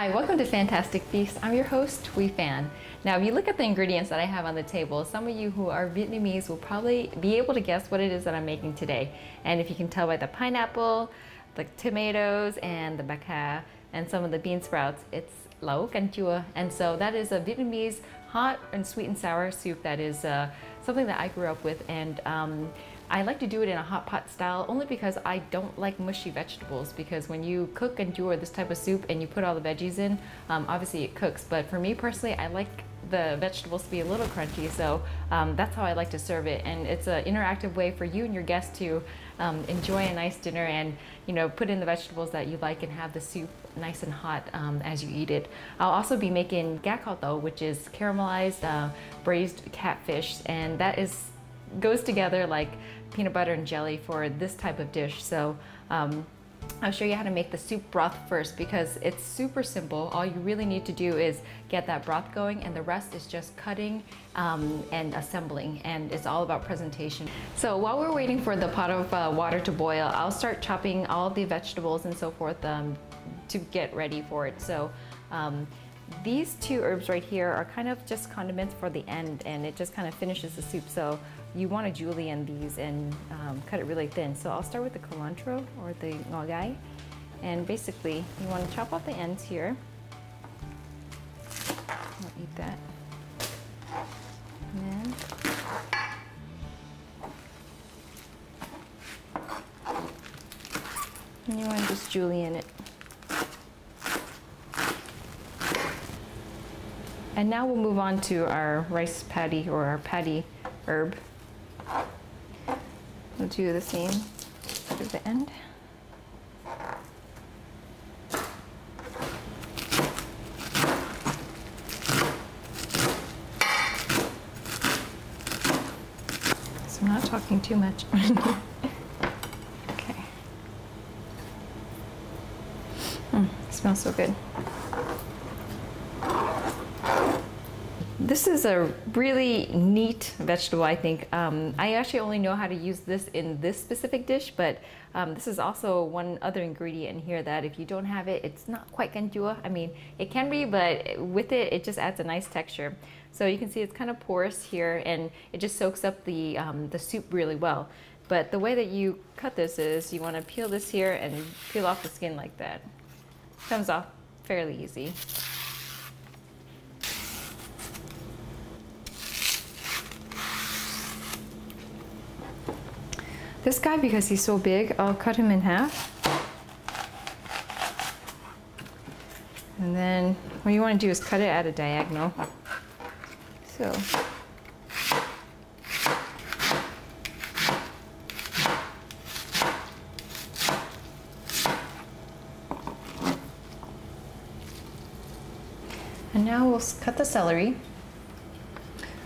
Hi, welcome to Fantastic Feast. I'm your host, Thuy Phan. Now, if you look at the ingredients that I have on the table, some of you who are Vietnamese will probably be able to guess what it is that I'm making today. And if you can tell by the pineapple, the tomatoes, and the bạc hà, and some of the bean sprouts, it's Canh Chua. And so that is a Vietnamese hot and sweet and sour soup that is something that I grew up with. And I like to do it in a hot pot style only because I don't like mushy vegetables, because when you cook canh chua or this type of soup and you put all the veggies in, obviously it cooks, but for me personally, I like the vegetables to be a little crunchy, so that's how I like to serve it. And it's an interactive way for you and your guests to enjoy a nice dinner and, you know, put in the vegetables that you like and have the soup nice and hot as you eat it. I'll also be making gà khao tàu, which is caramelized braised catfish, and that goes together like peanut butter and jelly for this type of dish. So I'll show you how to make the soup broth first, because it's super simple. All you really need to do is get that broth going, and the rest is just cutting and assembling, and it's all about presentation. So while we're waiting for the pot of water to boil, I'll start chopping all the vegetables and so forth to get ready for it. So these two herbs right here are kind of just condiments for the end, and it just kind of finishes the soup. So you want to julienne these and cut it really thin. So I'll start with the cilantro or the ngò gai, and basically you want to chop off the ends here. I'll eat that. And then you want to just julienne it. And now we'll move on to our rice patty or our patty herb. We'll do the same to the end. So I'm not talking too much. Okay. It smells so good. This is a really neat vegetable, I think. I actually only know how to use this in this specific dish, but this is also one other ingredient in here that if you don't have it, it's not quite canh chua. I mean, it can be, but with it, it just adds a nice texture. So you can see it's kind of porous here, and it just soaks up the soup really well. But the way that you cut this is you want to peel this here and peel off the skin like that. Comes off fairly easy. This guy, because he's so big, I'll cut him in half. And then what you want to do is cut it at a diagonal. So. And now we'll cut the celery.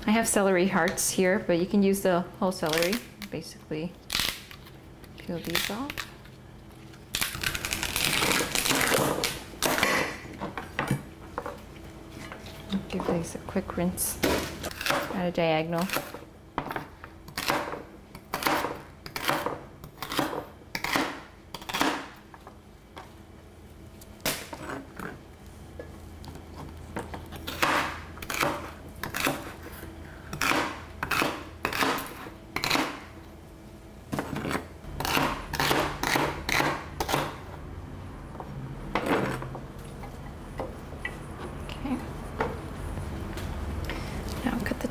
I have celery hearts here, but you can use the whole celery, basically. Peel these off. Give these a quick rinse at a diagonal.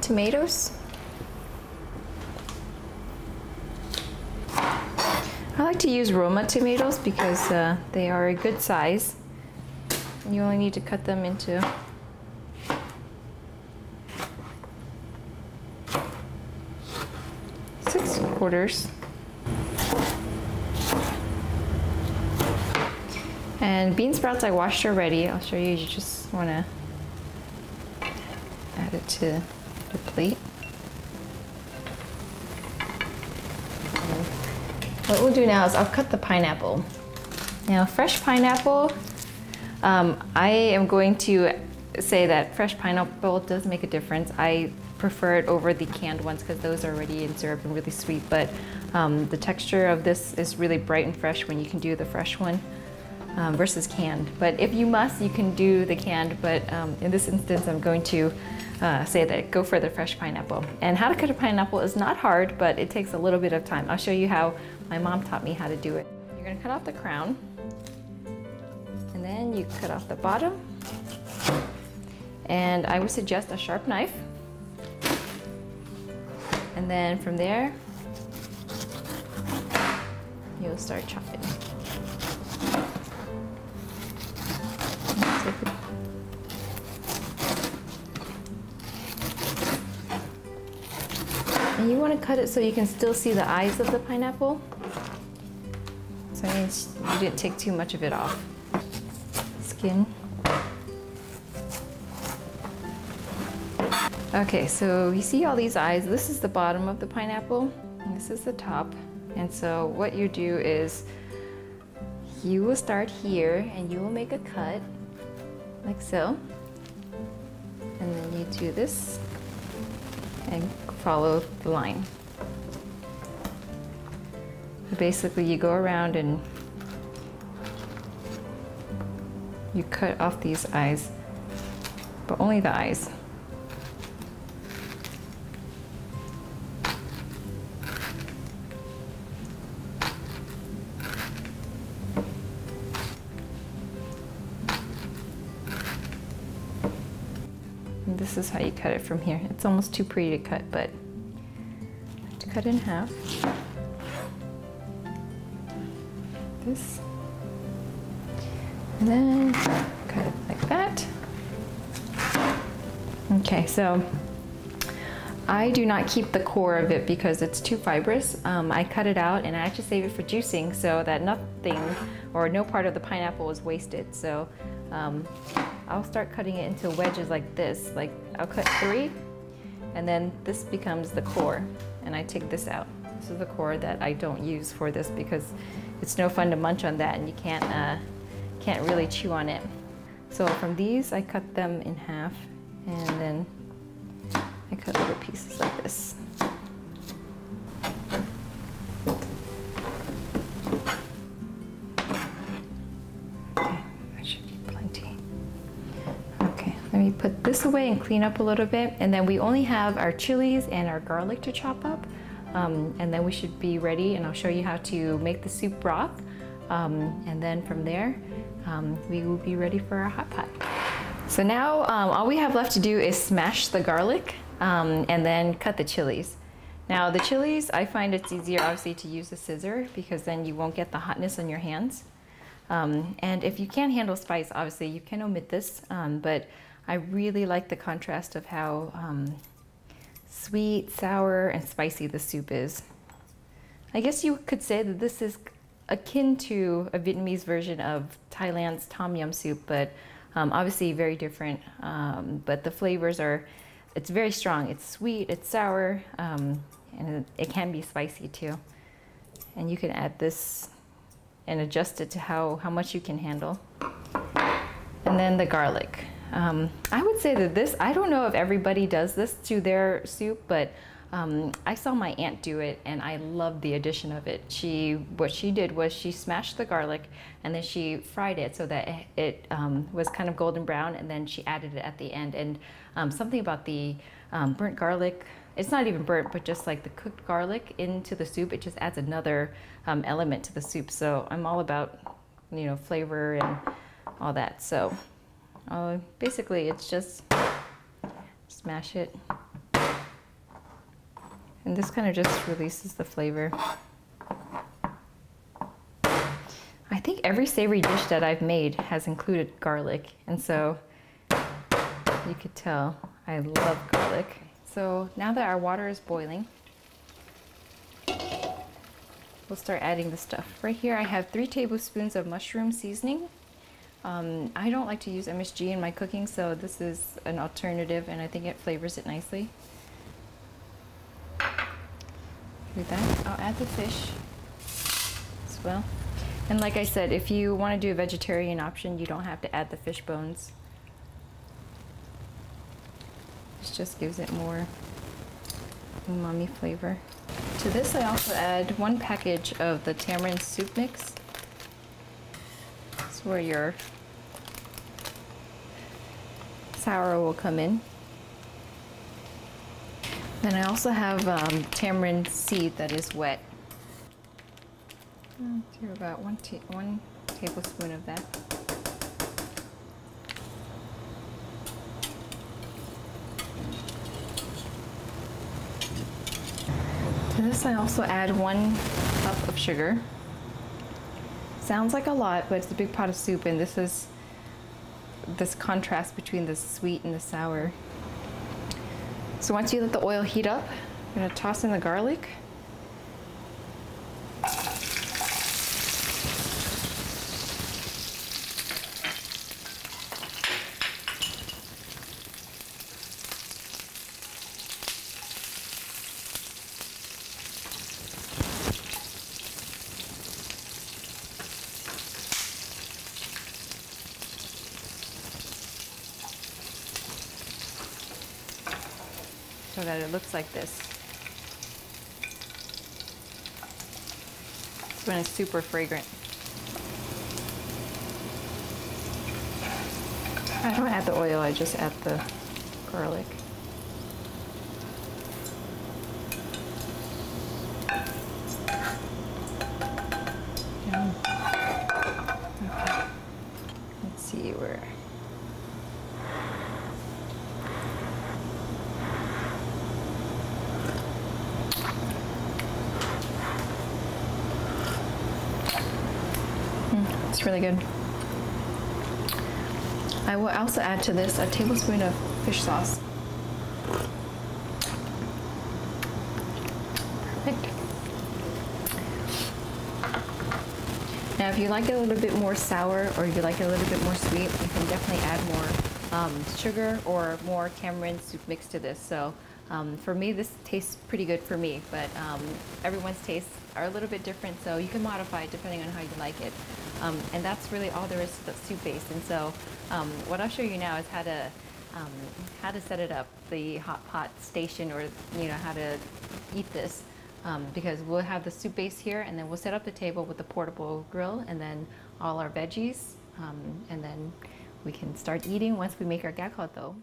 Tomatoes. I like to use Roma tomatoes because they are a good size. You only need to cut them into six quarters. And bean sprouts I washed already. I'll show you. You just want to add it to the plate. What we'll do now is I'll cut the pineapple. Now, fresh pineapple, I am going to say that fresh pineapple does make a difference. I prefer it over the canned ones because those are already in syrup and really sweet, but the texture of this is really bright and fresh when you can do the fresh one. versus canned. But if you must, you can do the canned, but in this instance, I'm going to say that go for the fresh pineapple. And how to cut a pineapple is not hard, but it takes a little bit of time. I'll show you how my mom taught me how to do it. You're gonna cut off the crown, and then you cut off the bottom. And I would suggest a sharp knife. And then from there, you'll start chopping. And you want to cut it so you can still see the eyes of the pineapple. So it means you didn't take too much of it off. Skin. Okay, so you see all these eyes. This is the bottom of the pineapple, and this is the top. And so what you do is you will start here and you will make a cut like so. And then you do this and follow the line. Basically, you go around and you cut off these eyes, but only the eyes. And this is how you cut it from here. It's almost too pretty to cut, but to cut it in half. This. And then cut it like that. Okay, so I do not keep the core of it because it's too fibrous. I cut it out and I actually save it for juicing so that nothing or no part of the pineapple is wasted. So I'll start cutting it into wedges like this. Like I'll cut 3 and then this becomes the core and I take this out. This is the core that I don't use for this because it's no fun to munch on that and you can't really chew on it. So from these I cut them in half and then I cut little pieces like this. Okay, that should be plenty. Okay, let me put this away and clean up a little bit, and then we only have our chilies and our garlic to chop up. And then we should be ready, and I'll show you how to make the soup broth. And then from there, we will be ready for our hot pot. So now all we have left to do is smash the garlic and then cut the chilies. Now the chilies, I find it's easier obviously to use a scissor because then you won't get the hotness on your hands. And if you can't handle spice, obviously you can omit this, but I really like the contrast of how sweet, sour, and spicy the soup is. I guess you could say that this is akin to a Vietnamese version of Thailand's Tom Yum soup, but obviously very different. But the flavors are, it's very strong. It's sweet, it's sour, and it can be spicy too. And you can add this and adjust it to how much you can handle. And then the garlic. I would say that this, I don't know if everybody does this to their soup, but I saw my aunt do it and I loved the addition of it. What she did was she smashed the garlic and then she fried it so that it was kind of golden brown, and then she added it at the end. And something about the burnt garlic, it's not even burnt, but just like the cooked garlic into the soup, it just adds another element to the soup. So I'm all about, you know, flavor and all that. So basically it's just smash it. And this kind of just releases the flavor. I think every savory dish that I've made has included garlic, and so you could tell I love garlic. So now that our water is boiling, we'll start adding the stuff. Right here I have 3 tablespoons of mushroom seasoning. I don't like to use MSG in my cooking, so this is an alternative and I think it flavors it nicely. With that, I'll add the fish as well. And like I said, if you want to do a vegetarian option, you don't have to add the fish bones. This just gives it more umami flavor. To this, I also add 1 package of the tamarind soup mix. It's is where your sour will come in. Then I also have tamarind seed that is wet. Do about one tablespoon of that. To this I also add 1 cup of sugar. Sounds like a lot, but it's a big pot of soup, and this is this contrast between the sweet and the sour. So once you let the oil heat up, I'm gonna toss in the garlic. So that it looks like this. It's when it's super fragrant. I don't add the oil, I just add the garlic. Okay. Let's see where. It's really good. I will also add to this a tablespoon of fish sauce. Perfect. Now if you like it a little bit more sour or you like it a little bit more sweet, you can definitely add more sugar or more tamarind soup mix to this. So for me, this tastes pretty good for me, but everyone's tastes are a little bit different, so you can modify it depending on how you like it. And that's really all there is to the soup base. And so what I'll show you now is how to set it up, the hot pot station, or how to eat this. Because we'll have the soup base here, and then we'll set up the table with the portable grill and then all our veggies, and then we can start eating once we make our gakkoto.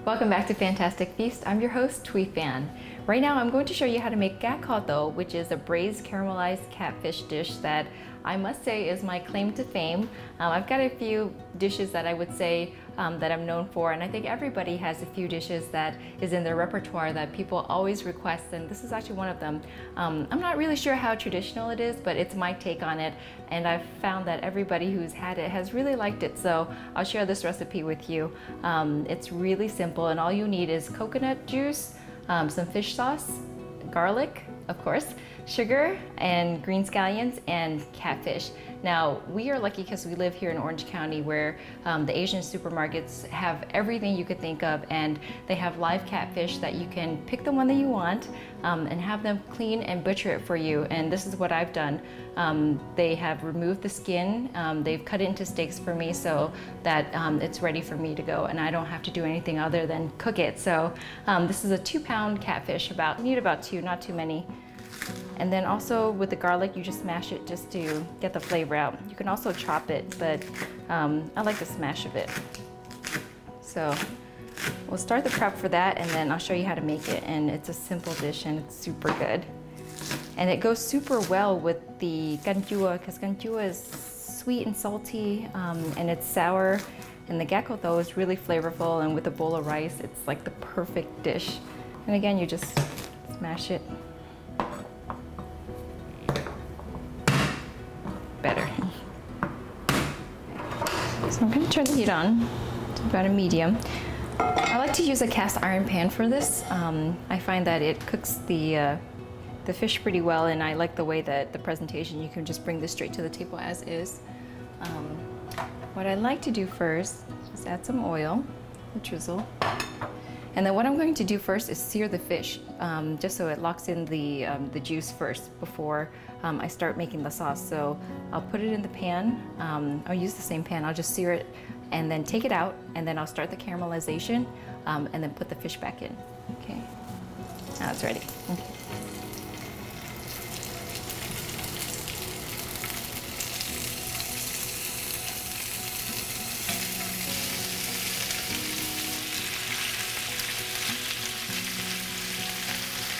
Welcome back to Fantastic Feast. I'm your host, Phan. Right now I'm going to show you how to make gakkoto, which is a braised caramelized catfish dish that I must say is my claim to fame. I've got a few dishes that I would say that I'm known for, and I think everybody has a few dishes that is in their repertoire that people always request, and this is actually one of them. I'm not really sure how traditional it is, but it's my take on it, and I've found that everybody who's had it has really liked it, so I'll share this recipe with you. It's really simple, and all you need is coconut juice, some fish sauce, garlic, of course, sugar, and green scallions, and catfish. Now, we are lucky because we live here in Orange County, where the Asian supermarkets have everything you could think of, and they have live catfish that you can pick the one that you want and have them clean and butcher it for you. And this is what I've done. They have removed the skin, they've cut it into steaks for me so that it's ready for me to go, and I don't have to do anything other than cook it. So this is a 2-pound catfish, you need about 2, not too many. And then also with the garlic, you just smash it just to get the flavor out. You can also chop it, but I like the smash of it. So we'll start the prep for that, and then I'll show you how to make it. And it's a simple dish and it's super good. And it goes super well with the Canh Chua, because Canh Chua is sweet and salty, and it's sour. And the gecko though is really flavorful, and with a bowl of rice, it's like the perfect dish. And again, you just smash it. Better. So I'm gonna turn the heat on to about a medium. I like to use a cast iron pan for this. I find that it cooks the fish pretty well, and I like the way that the presentation, you can just bring this straight to the table as is. What I like to do first is add some oil, a drizzle. And then what I'm going to do first is sear the fish, just so it locks in the juice first before I start making the sauce. So I'll put it in the pan. I'll use the same pan. I'll just sear it and then take it out, and then I'll start the caramelization, and then put the fish back in. Okay, now it's ready. Okay.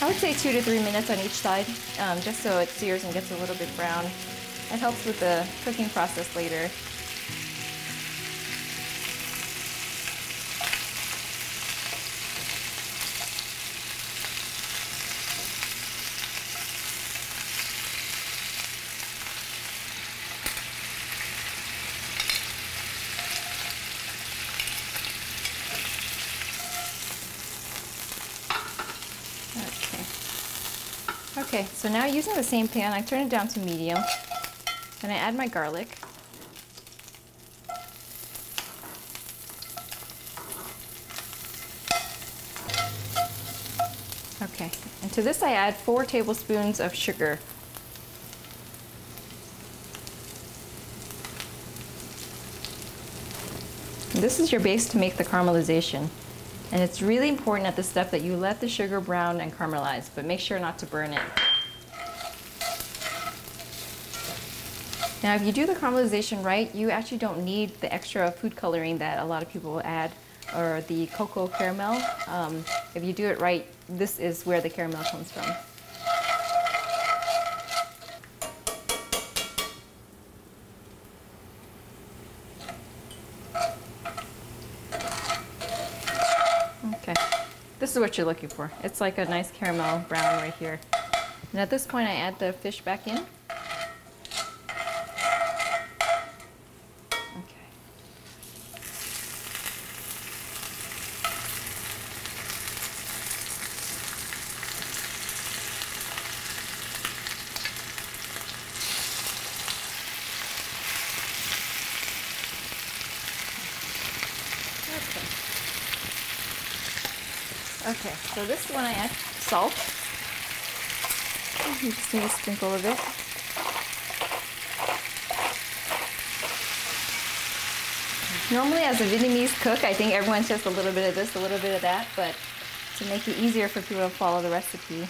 I would say 2 to 3 minutes on each side, just so it sears and gets a little bit brown. It helps with the cooking process later. Okay, so now using the same pan, I turn it down to medium, and I add my garlic. Okay, and to this I add 4 tablespoons of sugar. And this is your base to make the caramelization. And it's really important at this step that you let the sugar brown and caramelize, but make sure not to burn it. Now, if you do the caramelization right, you actually don't need the extra food coloring that a lot of people will add, or the cocoa caramel. If you do it right, this is where the caramel comes from. Okay, this is what you're looking for. It's like a nice caramel brown right here. And at this point, I add the fish back in. Okay, so this is when I add salt. You just need a sprinkle of it. Normally, as a Vietnamese cook, I think everyone's just a little bit of this, a little bit of that, but to make it easier for people to follow the recipe,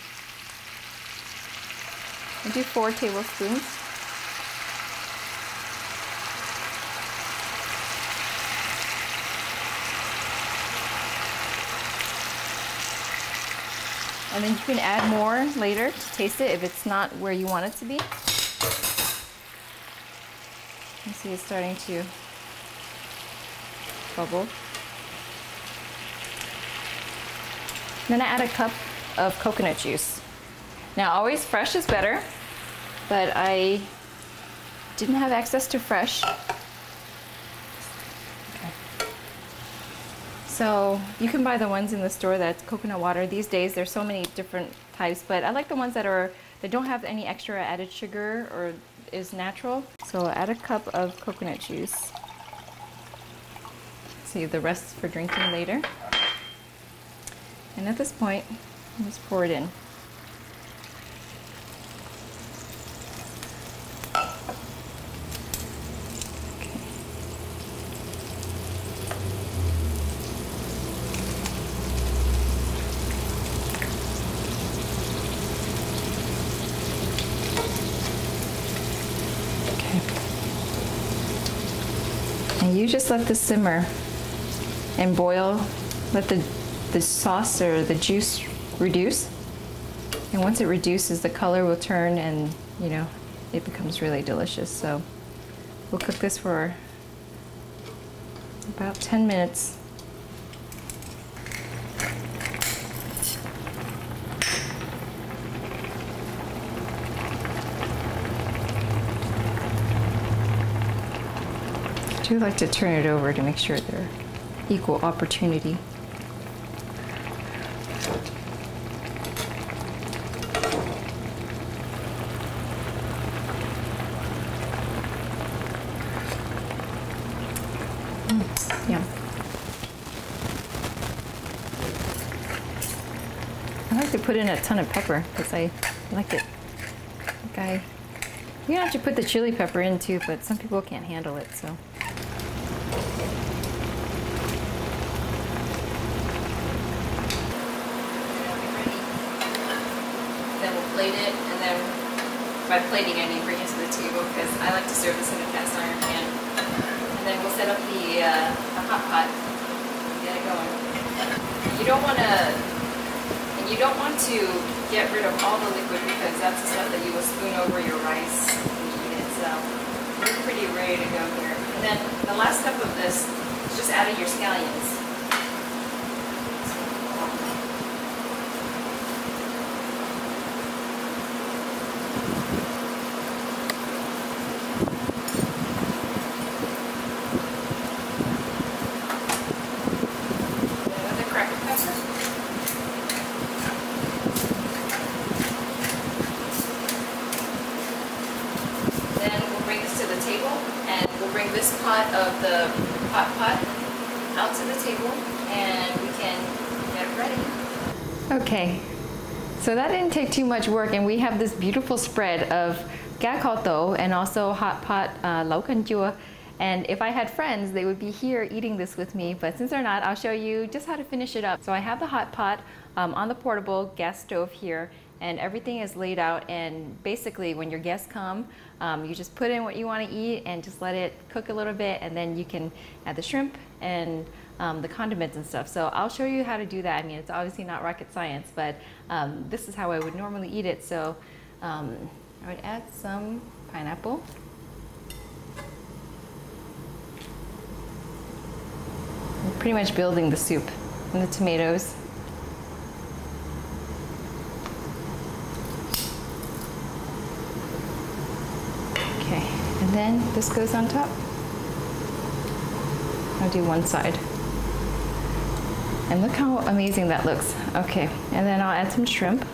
I do 4 tablespoons. And then you can add more later to taste it if it's not where you want it to be. You see it's starting to bubble. Then I add a cup of coconut juice. Now, always fresh is better, but I didn't have access to fresh. So you can buy the ones in the store that's coconut water. These days there's so many different types, but I like the ones that don't have any extra added sugar or is natural. So add a cup of coconut juice. Save the rest for drinking later. And at this point, just pour it in. And you just let this simmer and boil. Let the sauce or the juice reduce. And once it reduces, the color will turn and, you know, it becomes really delicious. So we'll cook this for about 10 minutes. I do like to turn it over to make sure they're equal opportunity. Yum. I like to put in a ton of pepper because I like it. Okay. You don't have to put the chili pepper in too, but some people can't handle it, so. Then we'll plate it, and then by plating I mean bring it to the table because I like to serve this in a cast iron pan. And then we'll set up the hot pot and get it going. You don't want to get rid of all the liquid because that's the stuff that you will spoon over your rice and eat it. So we're pretty ready to go here. And then the last step of this is just adding your scallions. This pot of the hot pot out to the table and we can get ready. Okay, so that didn't take too much work and we have this beautiful spread of gà kho tô and also hot pot lẩu canh chua. And if I had friends, they would be here eating this with me, but since they're not, I'll show you just how to finish it up. So I have the hot pot on the portable gas stove here, and everything is laid out, and basically when your guests come, you just put in what you want to eat and just let it cook a little bit, and then you can add the shrimp and the condiments and stuff. So I'll show you how to do that. I mean, it's obviously not rocket science, but this is how I would normally eat it. So I would add some pineapple. I'm pretty much building the soup and the tomatoes. Okay, and then this goes on top. I'll do one side. And look how amazing that looks. Okay, and then I'll add some shrimp.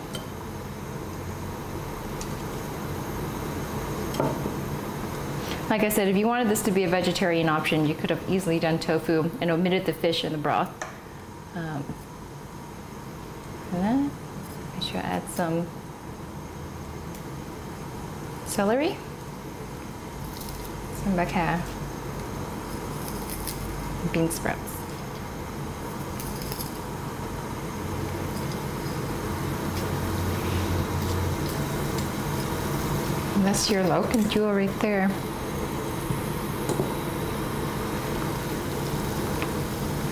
Like I said, if you wanted this to be a vegetarian option, you could have easily done tofu and omitted the fish in the broth. And then I should add some celery, some bacca, and bean sprouts. And that's your lẩu canh chua right there.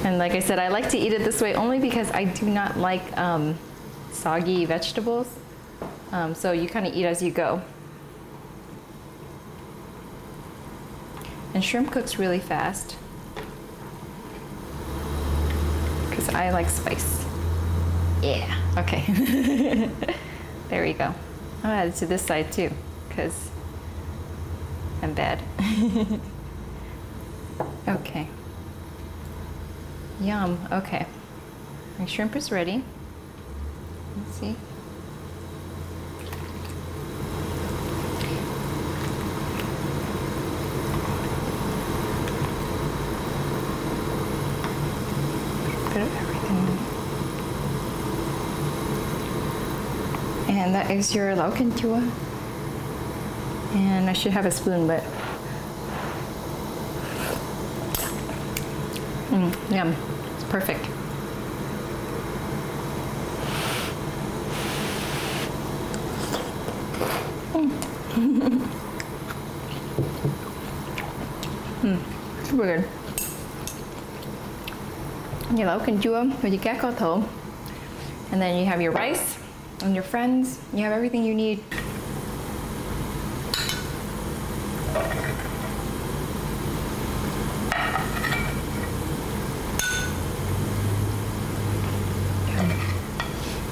And like I said, I like to eat it this way only because I do not like soggy vegetables. So you kind of eat as you go. And shrimp cooks really fast because I like spice. Yeah, okay. There you go. I'll add it to this side too because I'm bad. Okay. Yum, okay. My shrimp is ready. Let's see. Bit of everything. And that is your lẩu canh chua. And I should have a spoon, but yum, it's perfect. Super good. Your lau canh chua with your cá kho thổ. And then you have your rice and your friends. You have everything you need.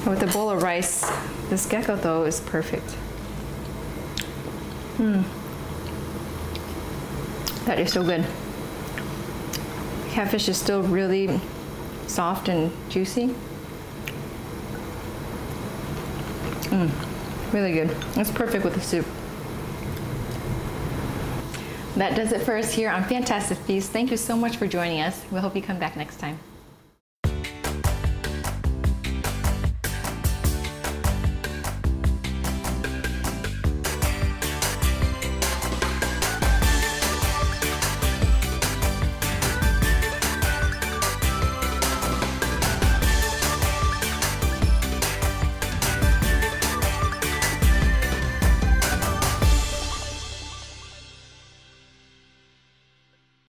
With a bowl of rice, this cá kho thổ is perfect. That is so good. Catfish is still really soft and juicy. Really good. It's perfect with the soup. That does it for us here on Phantastic Feast. Thank you so much for joining us. We hope you come back next time.